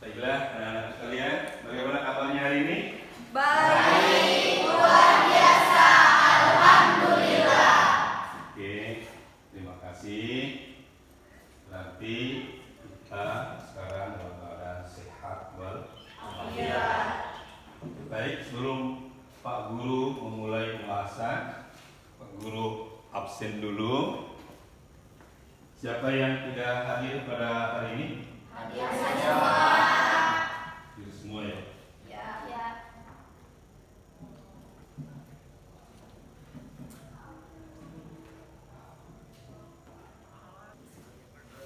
Baiklah, anak-anak sekalian, bagaimana kabarnya hari ini? Baik, luar biasa, alhamdulillah. Oke, terima kasih. Berarti kita sekarang dalam keadaan sehat Alhamdulillah. Baik, sebelum Pak Guru memulai pembahasan, Pak Guru absen dulu. Siapa yang tidak hadir pada hari ini? Hadir semua. Hadir semua ya. Ya.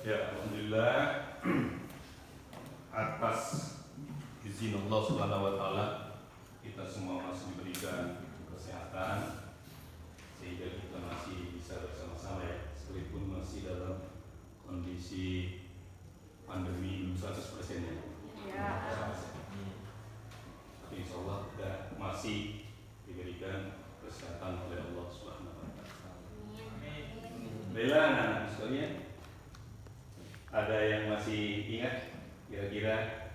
Ya, alhamdulillah atas izin Allah Subhanahu wa taala kita semua masih diberikan kesehatan sehingga kita masih bisa bersama-sama ya, sekalipun masih dalam kondisi pandemi belum 100% ya. Ya. Tapi insya Allah kita masih diberikan kesehatan oleh Allah Subhanahu wa taala. Baiklah anak-anak sekalian, ada yang masih ingat kira-kira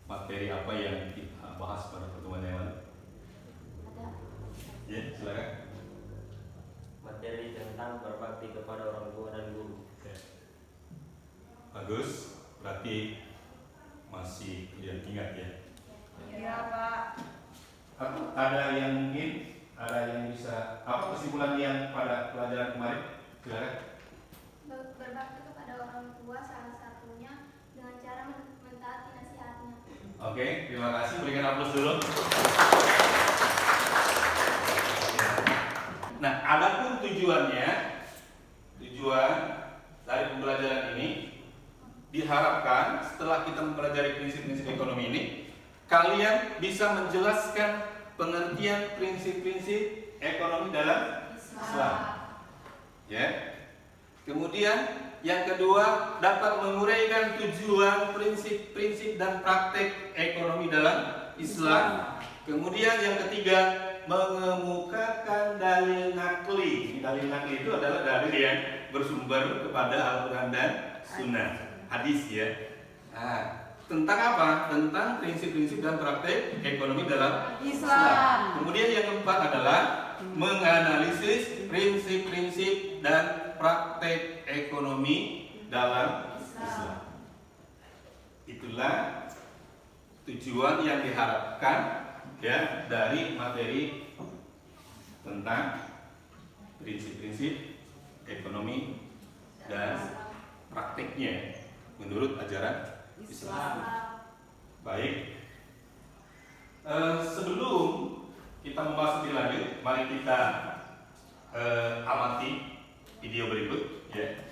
materi apa yang kita bahas pada pertemuan yang lalu? Ya, silakan. Materi tentang berbakti kepada orang tua dan guru. Ya. Bagus, berarti masih kalian ingat ya. Ya, Pak. Ada yang mungkin, ada yang bisa, apa kesimpulan yang pada pelajaran kemarin? Silakan. Berbakti kepada orang tua salah satunya dengan cara mentaati nasihatnya. Oke, terima kasih. Berikan aplaus dulu. Nah, adapun tujuannya, tujuan dari pembelajaran ini diharapkan setelah kita mempelajari prinsip-prinsip ekonomi ini, kalian bisa menjelaskan pengertian prinsip-prinsip ekonomi dalam Islam. Ya. Kemudian yang kedua, dapat menguraikan tujuan, prinsip-prinsip dan praktek ekonomi dalam Islam. Kemudian yang ketiga, mengemukakan dalil nakli. Dalil nakli itu adalah dalil yang bersumber kepada Al-Quran dan Sunnah, hadis ya. Nah, tentang apa? Tentang prinsip-prinsip dan praktek ekonomi dalam Islam. Kemudian yang keempat adalah menganalisis prinsip-prinsip dan praktek ekonomi dalam Islam. Itulah tujuan yang diharapkan ya dari materi tentang prinsip-prinsip ekonomi dan prakteknya menurut ajaran Islam. Baik. Sebelum kita membahas lebih lanjut, mari kita amati video berikut ya.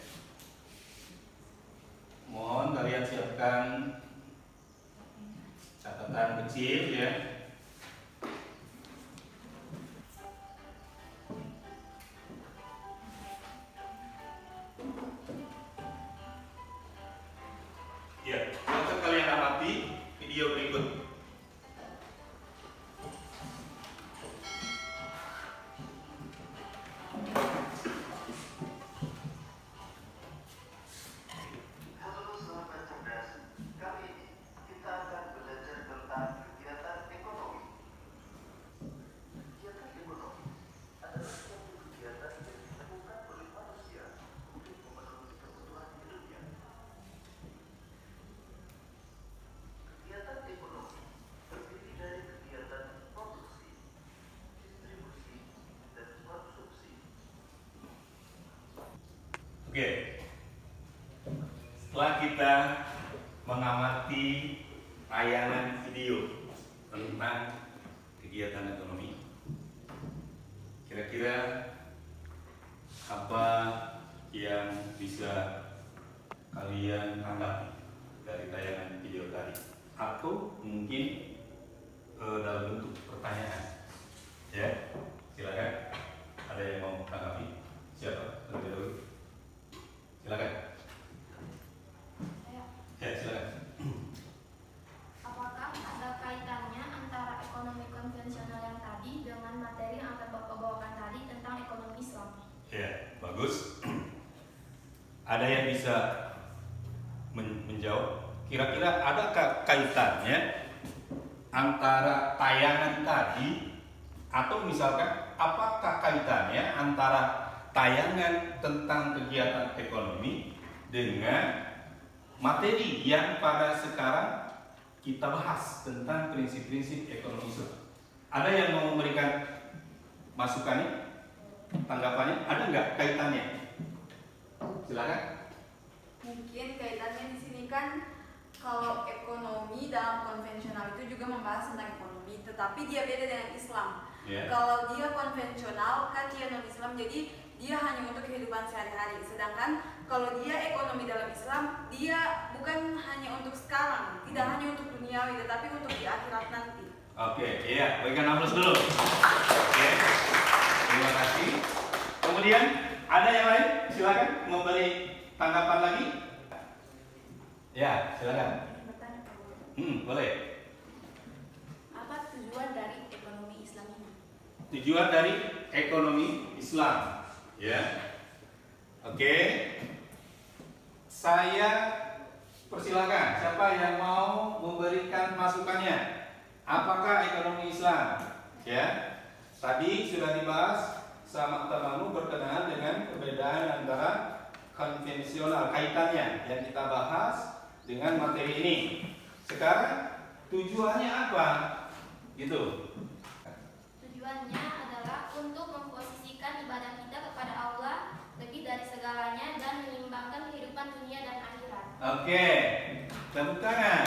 Mohon kalian siapkan catatan kecil ya. Ya, silakan kalian amati video berikut. Oke, setelah kita mengamati tayangan video tentang kegiatan ekonomi, kira-kira apa yang bisa kalian tanggapi dari tayangan video tadi? Atau mungkin dalam bentuk pertanyaan? Ya, silakan. Ada yang mau tanggapi? Siapa? Terlebih dahulu. Silakan. Ya, silakan. Apakah ada kaitannya antara ekonomi konvensional yang tadi dengan materi yang akan Bapak bawakan tadi tentang ekonomi Islam? Ya, bagus. Ada yang bisa menjawab? Kira-kira adakah kaitannya antara tayangan tadi, atau misalkan apakah kaitannya antara tayangan tentang kegiatan ekonomi dengan materi yang pada sekarang kita bahas tentang prinsip-prinsip ekonomi Islam? Ada yang mau memberikan masukannya, tanggapannya? Ada nggak kaitannya? Silakan. Mungkin kaitannya di sini kan kalau ekonomi dalam konvensional itu juga membahas tentang ekonomi, tetapi dia beda dengan Islam. Yeah. Kalau dia konvensional kan dia non Islam, jadi dia hanya untuk kehidupan sehari-hari. Sedangkan kalau dia ekonomi dalam Islam, dia bukan hanya untuk sekarang, tidak hanya untuk duniawi, tetapi untuk di akhirat nanti. Oke, iya, berikan aplaus dulu. Oke, terima kasih. Kemudian ada yang lain? Silakan memberi tanggapan lagi. Ya, silakan. Boleh. Apa tujuan dari ekonomi Islam ini? Tujuan dari ekonomi Islam, ya. Oke. Saya persilakan. Siapa yang mau memberikan masukannya? Apakah ekonomi Islam? Ya. Tadi sudah dibahas sama temanmu berkenaan dengan perbedaan antara konvensional, kaitannya yang kita bahas dengan materi ini. Sekarang tujuannya apa? Gitu. Tujuannya adalah untuk memposisikan ibadah kita kepada Allah lebih dari segalanya dan menyeimbangkan kehidupan dunia dan akhirat. Oke, tepuk tangan.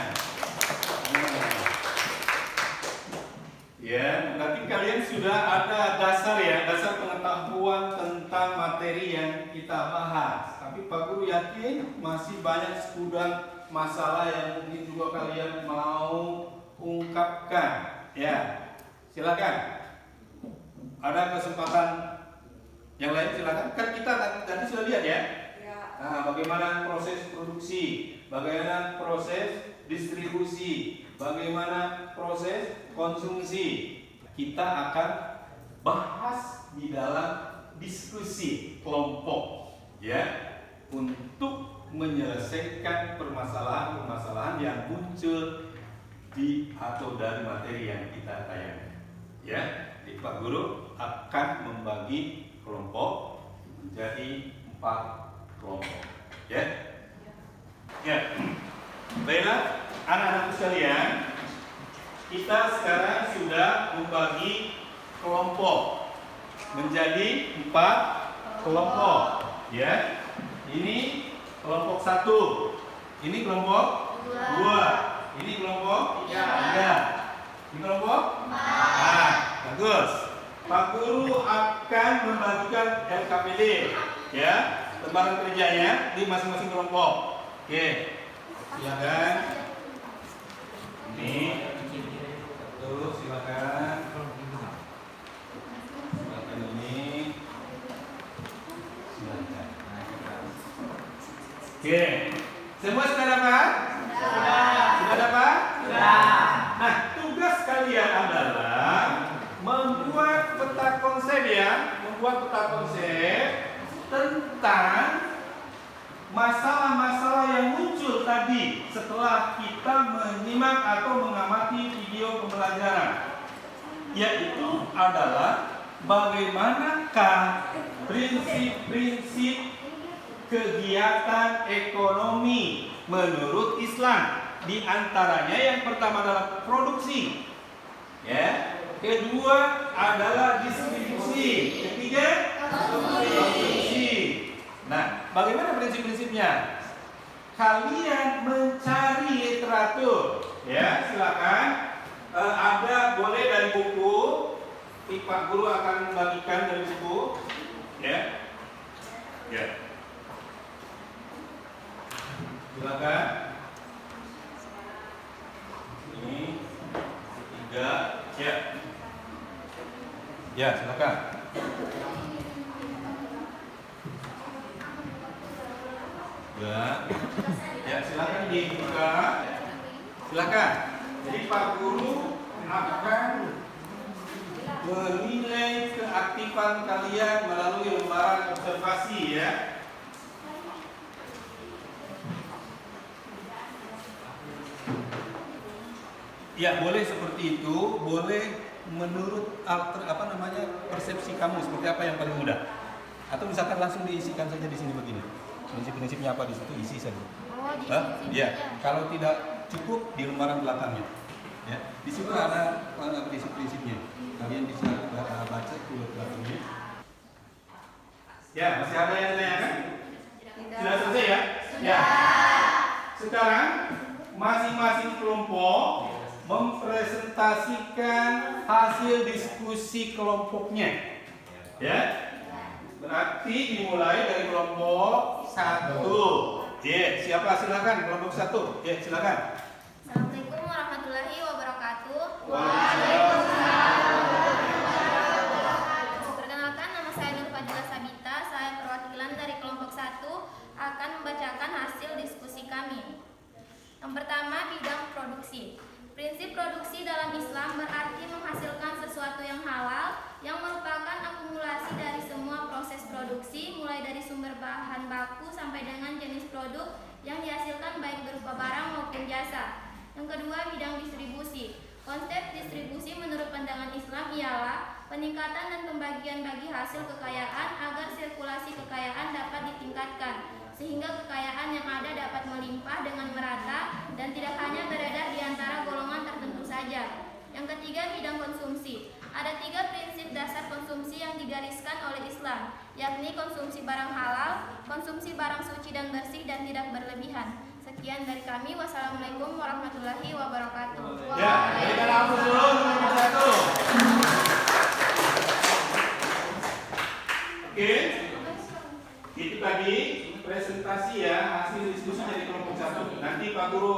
Ya, berarti kalian sudah ada dasar ya, dasar pengetahuan tentang materi yang kita bahas. Tapi Pak Guru yakin masih banyak segudang masalah yang mungkin juga kalian mau ungkapkan. Ya, silakan. Ada kesempatan yang lain, silakan. Kan kita tadi sudah lihat ya. Nah, bagaimana proses produksi, bagaimana proses distribusi, bagaimana proses konsumsi. Kita akan bahas di dalam diskusi kelompok, ya, untuk menyelesaikan permasalahan-permasalahan yang muncul di atau dari materi yang kita tayangkan. Ya, jadi Pak Guru akan membagi kelompok menjadi 4 kelompok. Ya, ya. Baiklah, anak-anak sekalian, kita sekarang sudah membagi kelompok menjadi 4 kelompok. Ya, ini kelompok 1, ini kelompok 2, ini kelompok 3, ini kelompok 4. Nah, bagus. Pak Guru akan membagikan LKPD, ya, lembaran kerjanya di masing-masing kelompok. Oke, silakan. Ini, terus silakan. Silakan ini. Silakan. Oke, semua sudah dapat? Sudah dapat? Nah, tugas kalian adalah membuat peta konsep ya, membuat peta konsep tentang masalah-masalah yang muncul tadi setelah kita menyimak atau mengamati video pembelajaran, yaitu adalah bagaimanakah prinsip-prinsip kegiatan ekonomi menurut Islam. Di antaranya yang pertama adalah produksi, ya. Kedua adalah distribusi. Ketiga, konsumsi. Nah, bagaimana prinsip-prinsipnya? Kalian mencari literatur, ya, silakan. Ada boleh dari buku. Pak Guru akan membagikan dari buku, ya. Ya. Silakan. Ini 3, ya. Ya, silakan. Ya, silakan dibuka. Silakan. Jadi Pak Guru akan menilai keaktifan kalian melalui lembaran observasi, ya. Ya, boleh seperti itu, boleh menurut persepsi kamu seperti apa yang paling mudah. Atau misalkan langsung diisikan saja di sini begini. Prinsip-prinsipnya apa di situ isi saja. Oh, di Ya, kalau tidak cukup di lembaran belakangnya. Ya, di situ ada prinsip-prinsipnya. Kalian bisa baca di belakangnya. Ya, masih ada yang tanyakan? Sudah selesai ya? Ya. Sekarang masing-masing kelompok mempresentasikan hasil diskusi kelompoknya. Ya. Berarti dimulai dari kelompok 1. Ya, siapa silakan kelompok 1. Ya, silakan. Assalamualaikum warahmatullahi wabarakatuh. Waalaikumsalam. Perkenalkan, nama saya Nur Fadila Sabita. Saya perwakilan dari kelompok 1 akan membacakan hasil diskusi kami. Yang pertama, bidang produksi. Prinsip produksi dalam Islam berarti menghasilkan sesuatu yang halal, yang merupakan akumulasi dari semua proses produksi, mulai dari sumber bahan baku sampai dengan jenis produk yang dihasilkan baik berupa barang maupun jasa. Yang kedua, bidang distribusi. Konsep distribusi menurut pandangan Islam ialah peningkatan dan pembagian bagi hasil kekayaan agar sirkulasi kekayaan dapat ditingkatkan, sehingga kekayaan yang ada dapat melimpah dengan merata dan tidak hanya beredar di antara golongan tertentu saja. Yang ketiga, bidang konsumsi. Ada 3 prinsip dasar konsumsi yang digariskan oleh Islam, yakni konsumsi barang halal, konsumsi barang suci dan bersih dan tidak berlebihan. Sekian dari kami. Wassalamualaikum warahmatullahi wabarakatuh. Ya, berikan aplaus dulu kelompok 1. Oke. Itu tadi presentasi ya, hasil diskusi dari kelompok 1. Nanti Pak Guru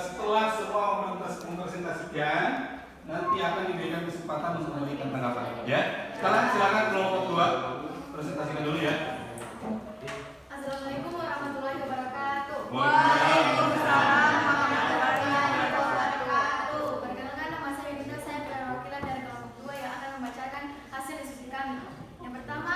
setelah semua mempresentasikan, nanti akan diberikan kesempatan untuk memberikan tanggapan. Ya. Sekarang silakan kelompok 2 presentasikan dulu ya. Assalamualaikum warahmatullahi wabarakatuh. Waalaikumsalam warahmatullahi wabarakatuh. Perkenalkan, nama saya Dinda, saya perwakilan dari kelompok 2 yang akan membacakan hasil diskusi kami. Yang pertama,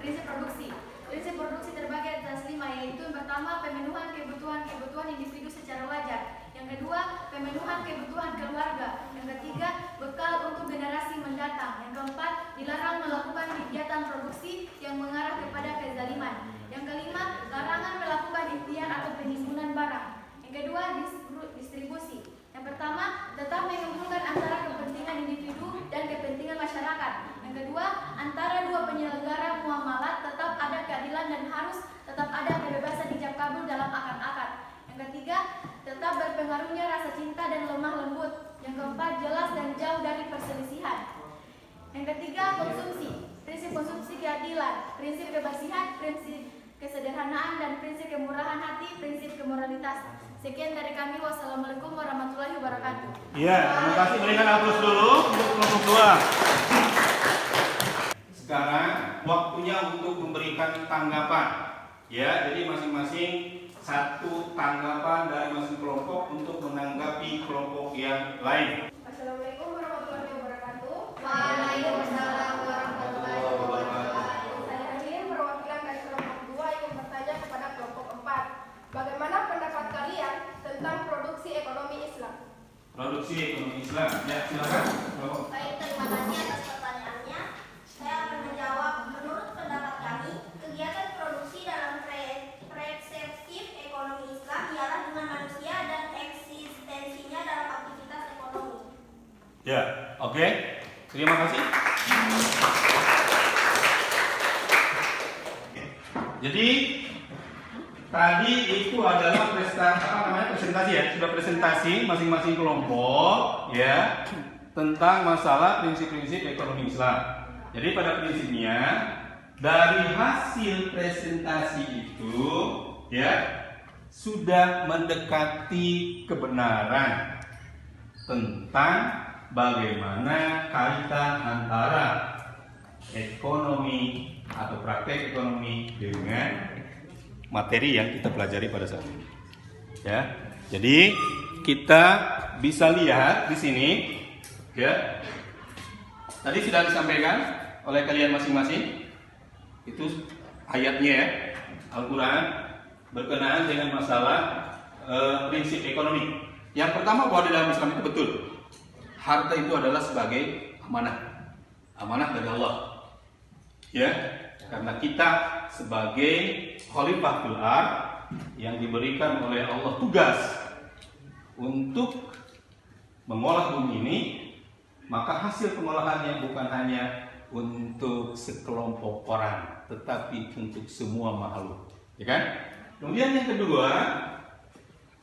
prinsip produksi. Prinsip produksi terbagi atas 5, yaitu yang pertama, pemenuhan kebutuhan individu secara wajar. Yang kedua, pemenuhan kebutuhan keluarga. Yang ketiga, bekal untuk generasi mendatang. Yang keempat, dilarang melakukan kegiatan produksi yang mengarah kepada kezaliman. Yang kelima, larangan melakukan ikhtiar atau penimbunan barang. Yang kedua, distribusi. Yang pertama, tetap mengumpulkan antara kepentingan individu dan kepentingan masyarakat. Yang kedua, antara dua penyelenggara muamalat tetap ada keadilan dan harus tetap ada kebebasan ijab kabul dalam akad-akad. Yang ketiga, tetap berpengaruhnya rasa cinta dan lemah lembut. Yang keempat, jelas dan jauh dari perselisihan. Yang ketiga, konsumsi. Prinsip konsumsi keadilan, prinsip kebersihan, prinsip kesederhanaan, dan prinsip kemurahan hati, prinsip kemoralitas. Sekian dari kami. Wassalamualaikum warahmatullahi wabarakatuh. Iya, terima kasih. Berikan aplaus dulu untuk kelompok 2. Sekarang waktunya untuk memberikan tanggapan. Ya, jadi masing-masing satu tanggapan dari masing kelompok untuk menanggapi kelompok yang lain. Assalamualaikum warahmatullahi wabarakatuh. Waalaikumsalam warahmatullahi wabarakatuh. Saya Amin, perwakilan dari kelompok 2 yang bertanya kepada kelompok 4. Bagaimana pendapat kalian tentang produksi ekonomi Islam? Produksi ekonomi Islam. Ya, silakan. Baik, terima kasih atas pertanyaannya. Saya akan menjawab. Menurut pendapat kami, kegiatan produksi dalam persepsi ekonomi Islam ialah dengan manusia dan eksistensinya dalam aktivitas ekonomi. Ya, oke. Terima kasih. Jadi tadi itu adalah presentasi ya, sudah presentasi masing-masing kelompok ya tentang masalah prinsip-prinsip ekonomi Islam. Jadi pada prinsipnya dari hasil presentasi itu ya sudah mendekati kebenaran tentang bagaimana kaitan antara ekonomi atau praktek ekonomi dengan materi yang kita pelajari pada saat ini. Ya. Jadi kita bisa lihat di sini ya. Tadi sudah disampaikan oleh kalian masing-masing. Itu ayatnya ya. Al-Qur'an berkenaan dengan masalah prinsip ekonomi. Yang pertama, bahwa di dalam Islam itu betul, harta itu adalah sebagai amanah dari Allah. Ya, karena kita sebagai khalifah fil ardh yang diberikan oleh Allah tugas untuk mengolah bumi ini, maka hasil pengolahannya bukan hanya untuk sekelompok orang, tetapi untuk semua makhluk, ya kan? Kemudian yang kedua,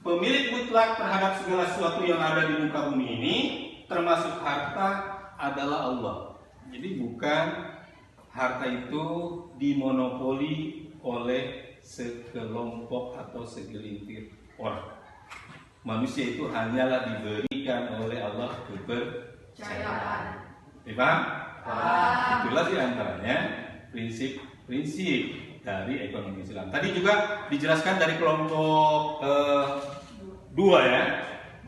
pemilik mutlak terhadap segala sesuatu yang ada di muka bumi ini, termasuk harta, adalah Allah. Jadi bukan harta itu dimonopoli oleh sekelompok atau segelintir orang. Manusia itu hanyalah diberikan oleh Allah kepercayaan. Paham? Itulah diantaranya prinsip-prinsip dari ekonomi Islam. Tadi juga dijelaskan dari kelompok 2 ya,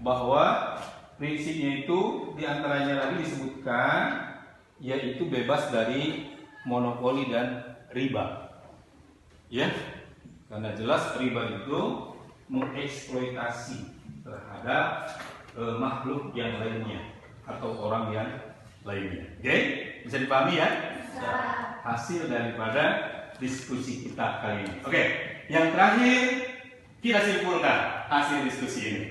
bahwa prinsipnya itu diantaranya lagi disebutkan yaitu bebas dari monopoli dan riba. Ya, karena jelas riba itu mengeksploitasi terhadap makhluk yang lainnya atau orang yang lainnya. Oke, bisa dipahami ya? Hasil daripada diskusi kita kali ini. Oke, yang terakhir kita simpulkan hasil diskusi ini.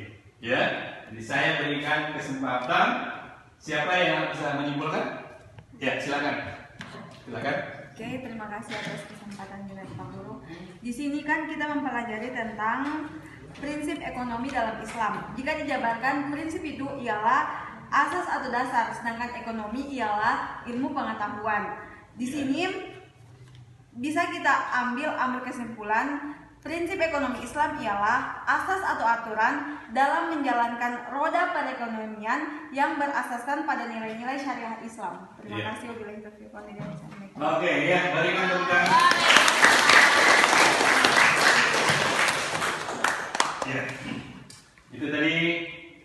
Ya, jadi saya berikan kesempatan. Siapa yang bisa menyimpulkan? Ya, silakan. Oke, terima kasih atas kesempatan dari Pak Guru. Di sini kan kita mempelajari tentang prinsip ekonomi dalam Islam. Jika dijabarkan, prinsip itu ialah asas atau dasar, sedangkan ekonomi ialah ilmu pengetahuan. Di sini bisa kita ambil kesimpulan, prinsip ekonomi Islam ialah asas atau aturan dalam menjalankan roda perekonomian yang berasaskan pada nilai-nilai syariah Islam. Terima kasih. Wabillahi taufiq wal hidayah. Oke, ya, berikan tepuk tangan. Ya, itu tadi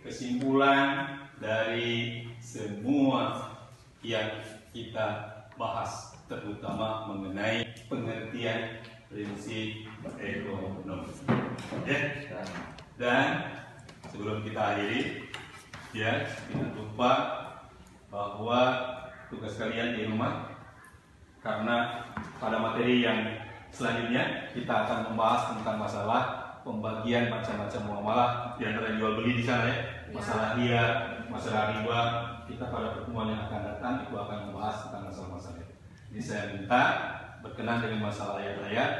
kesimpulan dari semua yang kita bahas, terutama mengenai pengertian prinsip ekonomi. Ya. Dan sebelum kita akhiri, ya, jangan lupa bahwa tugas kalian di rumah, karena pada materi yang selanjutnya kita akan membahas tentang masalah pembagian macam-macam muamalah, di antara jual beli di sana ya, masalah dia, masalah riba. Kita pada pertemuan yang akan datang itu akan membahas tentang masalah-masalah itu. Jadi saya minta berkenan dengan masalah ayat-ayat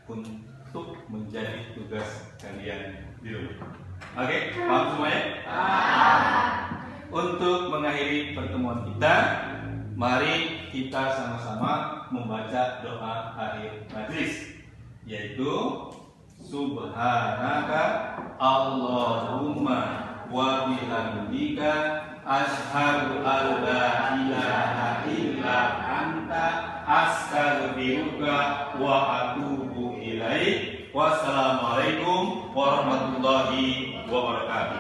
untuk menjadi tugas kalian di rumah. Oke, paham semuanya? Untuk mengakhiri pertemuan kita, mari kita sama-sama membaca doa akhir majelis, yaitu Subhanaka Allahumma wa bihamdika asyhadu an la ilaha illa anta astaghfiruka wa atubu ilaik. Wassalamualaikum warahmatullahi wabarakatuh.